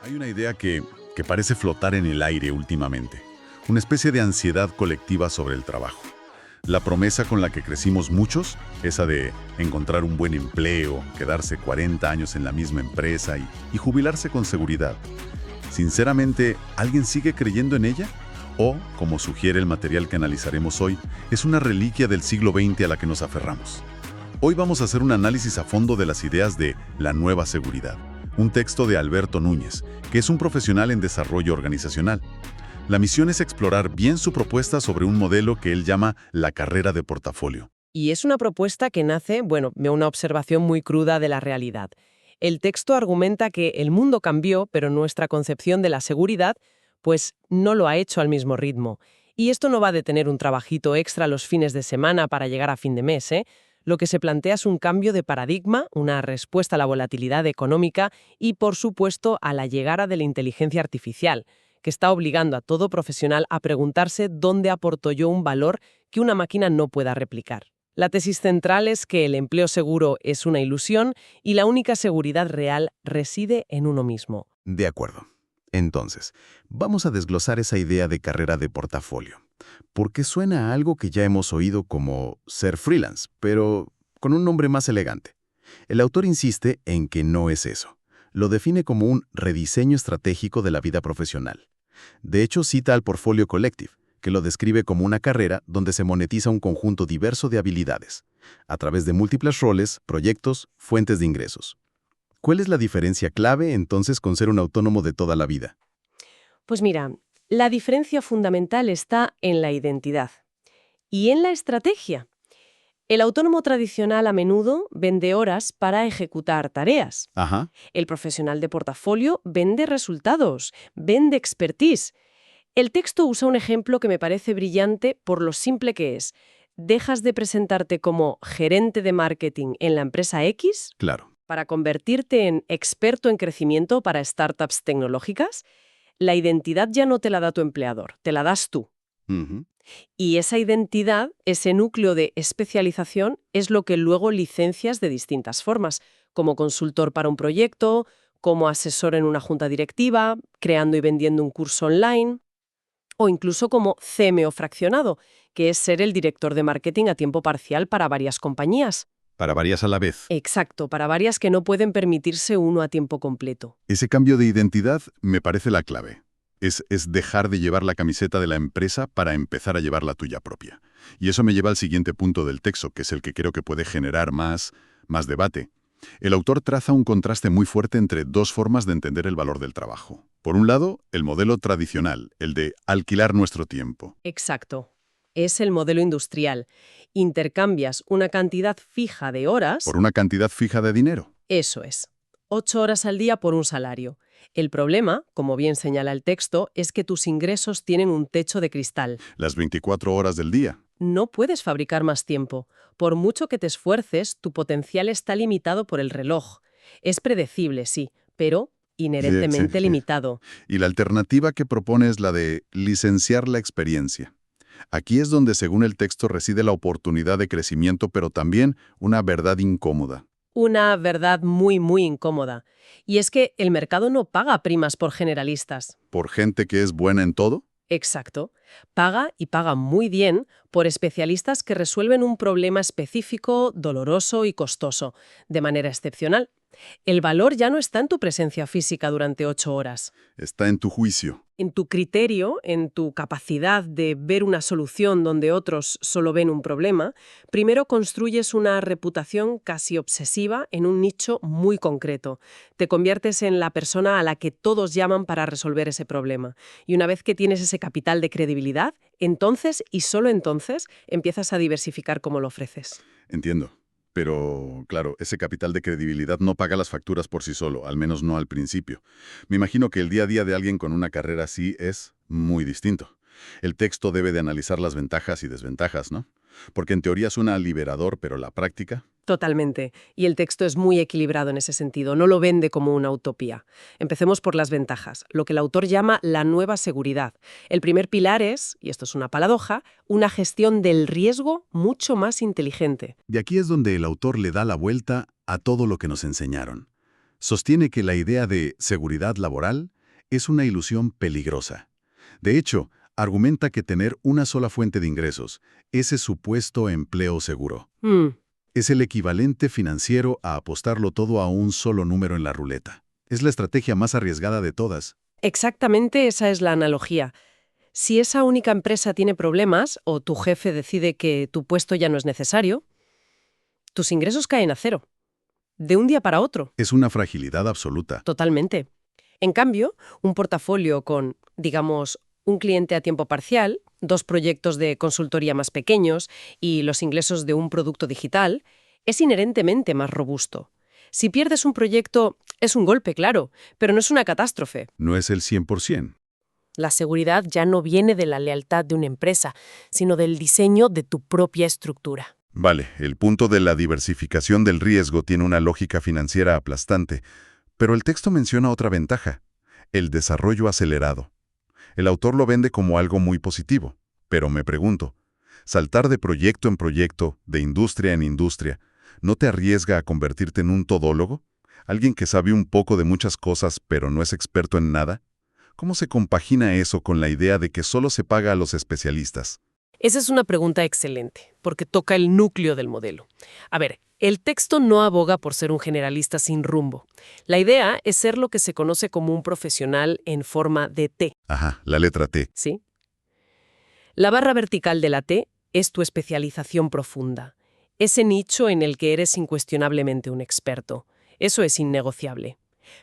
Hay una idea que parece flotar en el aire últimamente, una especie de ansiedad colectiva sobre el trabajo. La promesa con la que crecimos muchos, esa de encontrar un buen empleo, quedarse 40 años en la misma empresa y jubilarse con seguridad. Sinceramente, ¿alguien sigue creyendo en ella? O, como sugiere el material que analizaremos hoy, es una reliquia del siglo XX a la que nos aferramos. Hoy vamos a hacer un análisis a fondo de las ideas de la nueva seguridad, un texto de Alberto Núñez, que es un profesional en desarrollo organizacional. La misión es explorar bien su propuesta sobre un modelo que él llama la carrera de portafolio. Y es una propuesta que nace, de una observación muy cruda de la realidad. El texto argumenta que el mundo cambió, pero nuestra concepción de la seguridad, pues no lo ha hecho al mismo ritmo. Y esto no va de tener un trabajito extra los fines de semana para llegar a fin de mes, ¿eh? Lo que se plantea es un cambio de paradigma, una respuesta a la volatilidad económica y, por supuesto, a la llegada de la inteligencia artificial, que está obligando a todo profesional a preguntarse dónde aporto yo un valor que una máquina no pueda replicar. La tesis central es que el empleo seguro es una ilusión y la única seguridad real reside en uno mismo. De acuerdo. Entonces, vamos a desglosar esa idea de carrera de portafolio, porque suena a algo que ya hemos oído como ser freelance, pero con un nombre más elegante. El autor insiste en que no es eso. Lo define como un rediseño estratégico de la vida profesional. De hecho, cita al Portfolio Collective, que lo describe como una carrera donde se monetiza un conjunto diverso de habilidades, a través de múltiples roles, proyectos, fuentes de ingresos. ¿Cuál es la diferencia clave, entonces, con ser un autónomo de toda la vida? Pues mira, la diferencia fundamental está en la identidad y en la estrategia. El autónomo tradicional a menudo vende horas para ejecutar tareas. Ajá. El profesional de portafolio vende resultados, vende expertise. El texto usa un ejemplo que me parece brillante por lo simple que es. Dejas de presentarte como gerente de marketing en la empresa X Claro. para convertirte en experto en crecimiento para startups tecnológicas. La identidad ya no te la da tu empleador, te la das tú. Ujú. Y esa identidad, ese núcleo de especialización, es lo que luego licencias de distintas formas, como consultor para un proyecto, como asesor en una junta directiva, creando y vendiendo un curso online, o incluso como CMO fraccionado, que es ser el director de marketing a tiempo parcial para varias compañías. Para varias a la vez. Exacto, para varias que no pueden permitirse uno a tiempo completo. Ese cambio de identidad me parece la clave. Es dejar de llevar la camiseta de la empresa para empezar a llevar la tuya propia. Y eso me lleva al siguiente punto del texto, que es el que creo que puede generar más debate. El autor traza un contraste muy fuerte entre dos formas de entender el valor del trabajo. Por un lado, el modelo tradicional, el de alquilar nuestro tiempo. Exacto. Es el modelo industrial. Intercambias una cantidad fija de horas. Por una cantidad fija de dinero. Eso es. 8 horas al día por un salario. El problema, como bien señala el texto, es que tus ingresos tienen un techo de cristal. Las 24 horas del día. No puedes fabricar más tiempo. Por mucho que te esfuerces, tu potencial está limitado por el reloj. Es predecible, sí, pero inherentemente Sí. limitado. Y la alternativa que propone es la de licenciar la experiencia. Aquí es donde, según el texto, reside la oportunidad de crecimiento, pero también una verdad incómoda. Una verdad muy, muy incómoda. Y es que el mercado no paga primas por generalistas. ¿Por gente que es buena en todo? Exacto. Paga y paga muy bien por especialistas que resuelven un problema específico, doloroso y costoso, de manera excepcional. El valor ya no está en tu presencia física durante 8 horas. Está en tu juicio. En tu criterio, en tu capacidad de ver una solución donde otros solo ven un problema, primero construyes una reputación casi obsesiva en un nicho muy concreto. Te conviertes en la persona a la que todos llaman para resolver ese problema. Y una vez que tienes ese capital de credibilidad, entonces y solo entonces empiezas a diversificar cómo lo ofreces. Entiendo. Pero, claro, ese capital de credibilidad no paga las facturas por sí solo, al menos no al principio. Me imagino que el día a día de alguien con una carrera así es muy distinto. El texto debe de analizar las ventajas y desventajas, ¿no? Porque en teoría suena liberador, pero la práctica... Totalmente. Y el texto es muy equilibrado en ese sentido. No lo vende como una utopía. Empecemos por las ventajas, lo que el autor llama la nueva seguridad. El primer pilar es, y esto es una paradoja, una gestión del riesgo mucho más inteligente. De aquí es donde el autor le da la vuelta a todo lo que nos enseñaron. Sostiene que la idea de seguridad laboral es una ilusión peligrosa. De hecho, argumenta que tener una sola fuente de ingresos, ese supuesto empleo seguro, es el equivalente financiero a apostarlo todo a un solo número en la ruleta. Es la estrategia más arriesgada de todas. Exactamente esa es la analogía. Si esa única empresa tiene problemas o tu jefe decide que tu puesto ya no es necesario, tus ingresos caen a cero, de un día para otro. Es una fragilidad absoluta. Totalmente. En cambio, un portafolio con, digamos, un cliente a tiempo parcial, 2 proyectos de consultoría más pequeños y los ingresos de un producto digital, es inherentemente más robusto. Si pierdes un proyecto, es un golpe, claro, pero no es una catástrofe. No es el 100%. La seguridad ya no viene de la lealtad de una empresa, sino del diseño de tu propia estructura. Vale, el punto de la diversificación del riesgo tiene una lógica financiera aplastante, pero el texto menciona otra ventaja, el desarrollo acelerado. El autor lo vende como algo muy positivo, pero me pregunto, ¿saltar de proyecto en proyecto, de industria en industria, no te arriesga a convertirte en un todólogo? ¿Alguien que sabe un poco de muchas cosas pero no es experto en nada? ¿Cómo se compagina eso con la idea de que solo se paga a los especialistas? Esa es una pregunta excelente, porque toca el núcleo del modelo. A ver, el texto no aboga por ser un generalista sin rumbo. La idea es ser lo que se conoce como un profesional en forma de T. Ajá, la letra T. ¿Sí? La barra vertical de la T es tu especialización profunda, ese nicho en el que eres incuestionablemente un experto. Eso es innegociable.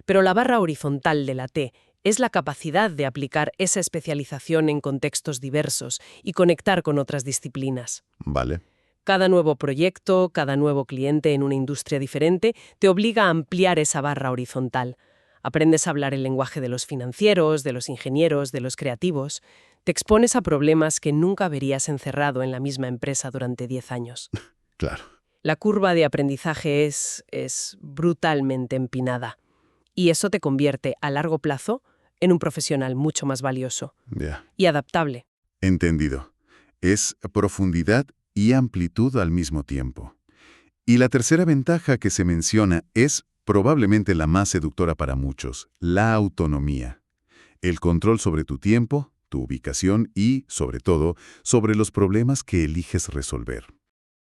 Pero la barra horizontal de la T es la capacidad de aplicar esa especialización en contextos diversos y conectar con otras disciplinas. Vale. Cada nuevo proyecto, cada nuevo cliente en una industria diferente te obliga a ampliar esa barra horizontal. Aprendes a hablar el lenguaje de los financieros, de los ingenieros, de los creativos. Te expones a problemas que nunca verías encerrado en la misma empresa durante 10 años. Claro. La curva de aprendizaje es brutalmente empinada. Y eso te convierte, a largo plazo, en un profesional mucho más valioso Ya. y adaptable. Entendido. Es profundidad y amplitud al mismo tiempo. Y la tercera ventaja que se menciona es probablemente la más seductora para muchos, la autonomía. El control sobre tu tiempo, tu ubicación y, sobre todo, sobre los problemas que eliges resolver.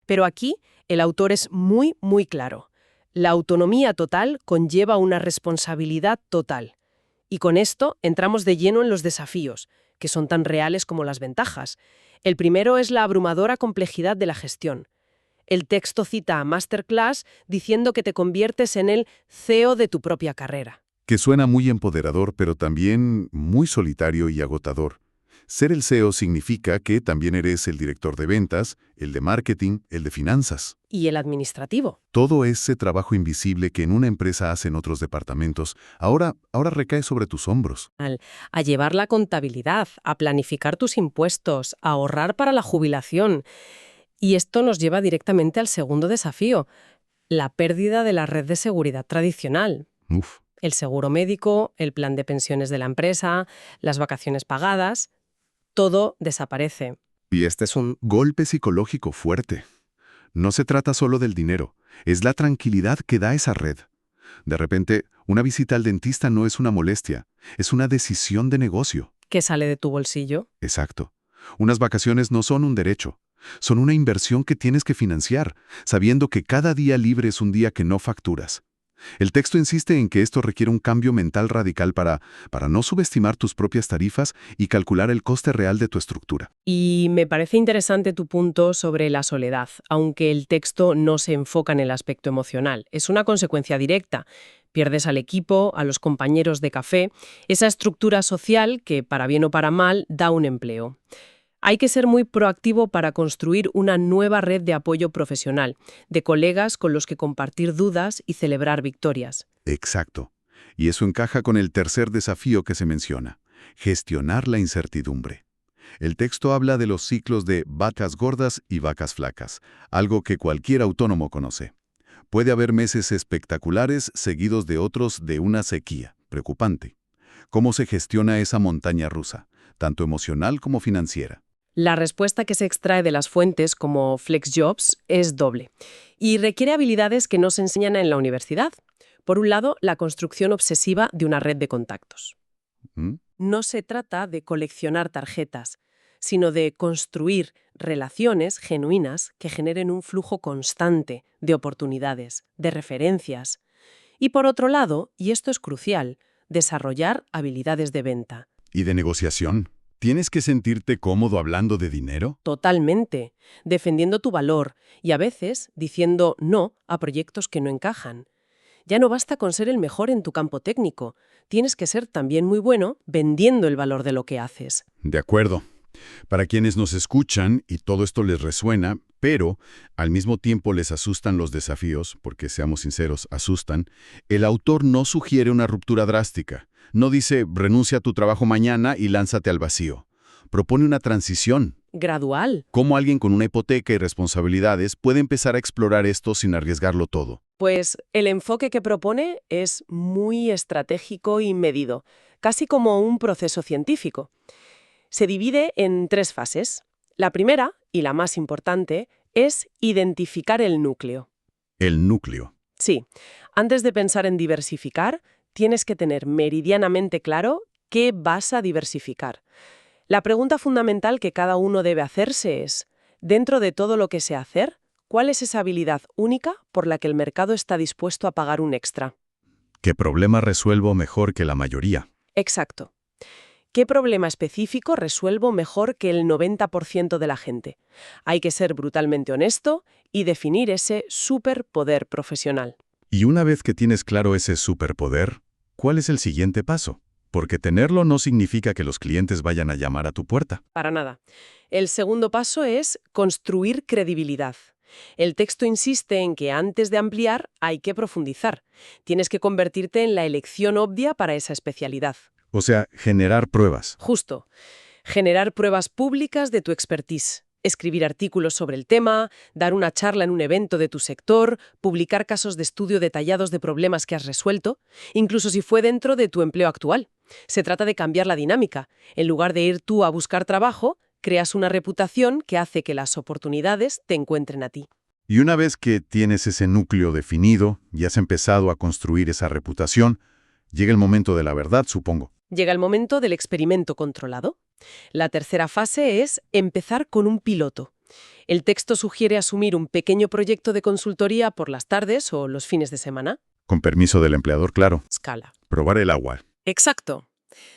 Pero aquí el autor es muy, muy claro. La autonomía total conlleva una responsabilidad total. Y con esto entramos de lleno en los desafíos, que son tan reales como las ventajas. El primero es la abrumadora complejidad de la gestión. El texto cita a Masterclass diciendo que te conviertes en el CEO de tu propia carrera. Que suena muy empoderador, pero también muy solitario y agotador. Ser el CEO significa que también eres el director de ventas, el de marketing, el de finanzas. Y el administrativo. Todo ese trabajo invisible que en una empresa hacen otros departamentos, ahora recae sobre tus hombros. A llevar la contabilidad, a planificar tus impuestos, a ahorrar para la jubilación. Y esto nos lleva directamente al segundo desafío, la pérdida de la red de seguridad tradicional. Uf. El seguro médico, el plan de pensiones de la empresa, las vacaciones pagadas, todo desaparece. Y este es un golpe psicológico fuerte. No se trata solo del dinero, es la tranquilidad que da esa red. De repente, una visita al dentista no es una molestia, es una decisión de negocio. ¿Qué sale de tu bolsillo? Exacto. Unas vacaciones no son un derecho, son una inversión que tienes que financiar, sabiendo que cada día libre es un día que no facturas. El texto insiste en que esto requiere un cambio mental radical para no subestimar tus propias tarifas y calcular el coste real de tu estructura. Y me parece interesante tu punto sobre la soledad, aunque el texto no se enfoca en el aspecto emocional. Es una consecuencia directa. Pierdes al equipo, a los compañeros de café, esa estructura social que, para bien o para mal, da un empleo. Hay que ser muy proactivo para construir una nueva red de apoyo profesional, de colegas con los que compartir dudas y celebrar victorias. Exacto. Y eso encaja con el tercer desafío que se menciona, gestionar la incertidumbre. El texto habla de los ciclos de vacas gordas y vacas flacas, algo que cualquier autónomo conoce. Puede haber meses espectaculares seguidos de otros de una sequía preocupante. ¿Cómo se gestiona esa montaña rusa, tanto emocional como financiera? La respuesta que se extrae de las fuentes como FlexJobs es doble y requiere habilidades que no se enseñan en la universidad. Por un lado, la construcción obsesiva de una red de contactos. ¿Mm? No se trata de coleccionar tarjetas, sino de construir relaciones genuinas que generen un flujo constante de oportunidades, de referencias. Y por otro lado, y esto es crucial, desarrollar habilidades de venta. ¿Y de negociación? ¿Tienes que sentirte cómodo hablando de dinero? Totalmente, defendiendo tu valor y a veces diciendo no a proyectos que no encajan. Ya no basta con ser el mejor en tu campo técnico, tienes que ser también muy bueno vendiendo el valor de lo que haces. De acuerdo. Para quienes nos escuchan y todo esto les resuena, pero al mismo tiempo les asustan los desafíos, porque seamos sinceros, asustan, el autor no sugiere una ruptura drástica. No dice renuncia a tu trabajo mañana y lánzate al vacío. Propone una transición. Gradual. ¿Cómo alguien con una hipoteca y responsabilidades puede empezar a explorar esto sin arriesgarlo todo? Pues el enfoque que propone es muy estratégico y medido, casi como un proceso científico. Se divide en 3 fases. La primera, y la más importante, es identificar el núcleo. El núcleo. Sí, antes de pensar en diversificar, tienes que tener meridianamente claro qué vas a diversificar. La pregunta fundamental que cada uno debe hacerse es, dentro de todo lo que sé hacer, ¿cuál es esa habilidad única por la que el mercado está dispuesto a pagar un extra? ¿Qué problema resuelvo mejor que la mayoría? Exacto. ¿Qué problema específico resuelvo mejor que el 90% de la gente? Hay que ser brutalmente honesto y definir ese superpoder profesional. Y una vez que tienes claro ese superpoder, ¿cuál es el siguiente paso? Porque tenerlo no significa que los clientes vayan a llamar a tu puerta. Para nada. El segundo paso es construir credibilidad. El texto insiste en que antes de ampliar hay que profundizar. Tienes que convertirte en la elección obvia para esa especialidad. O sea, generar pruebas. Justo. Generar pruebas públicas de tu expertise. Escribir artículos sobre el tema, dar una charla en un evento de tu sector, publicar casos de estudio detallados de problemas que has resuelto, incluso si fue dentro de tu empleo actual. Se trata de cambiar la dinámica. En lugar de ir tú a buscar trabajo, creas una reputación que hace que las oportunidades te encuentren a ti. Y una vez que tienes ese núcleo definido y has empezado a construir esa reputación, llega el momento de la verdad, supongo. Llega el momento del experimento controlado. La tercera fase es empezar con un piloto. El texto sugiere asumir un pequeño proyecto de consultoría por las tardes o los fines de semana. Con permiso del empleador, claro. Escala. Probar el agua. Exacto.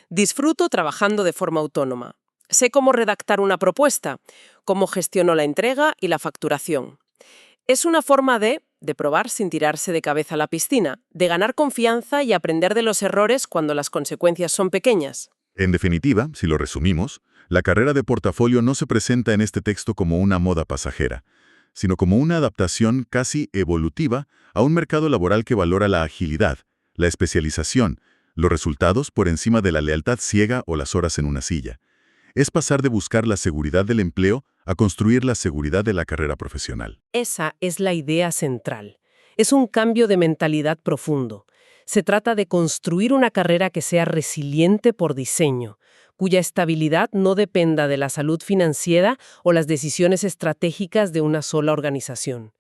Disfruto trabajando de forma autónoma. Sé cómo redactar una propuesta, cómo gestiono la entrega y la facturación. Es una forma de probar sin tirarse de cabeza a la piscina, de ganar confianza y aprender de los errores cuando las consecuencias son pequeñas. En definitiva, si lo resumimos, la carrera de portafolio no se presenta en este texto como una moda pasajera, sino como una adaptación casi evolutiva a un mercado laboral que valora la agilidad, la especialización, los resultados por encima de la lealtad ciega o las horas en una silla. Es pasar de buscar la seguridad del empleo a construir la seguridad de la carrera profesional. Esa es la idea central. Es un cambio de mentalidad profundo. Se trata de construir una carrera que sea resiliente por diseño, cuya estabilidad no dependa de la salud financiera o las decisiones estratégicas de una sola organización.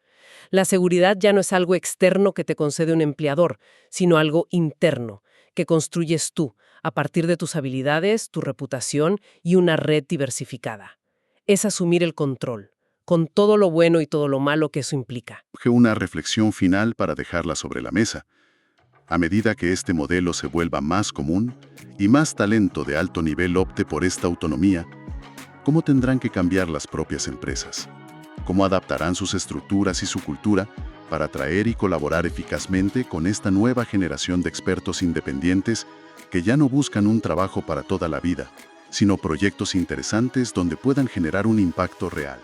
La seguridad ya no es algo externo que te concede un empleador, sino algo interno, que construyes tú, a partir de tus habilidades, tu reputación y una red diversificada. Es asumir el control, con todo lo bueno y todo lo malo que eso implica. Una reflexión final para dejarla sobre la mesa. A medida que este modelo se vuelva más común y más talento de alto nivel opte por esta autonomía, ¿cómo tendrán que cambiar las propias empresas? ¿Cómo adaptarán sus estructuras y su cultura para atraer y colaborar eficazmente con esta nueva generación de expertos independientes que ya no buscan un trabajo para toda la vida, sino proyectos interesantes donde puedan generar un impacto real?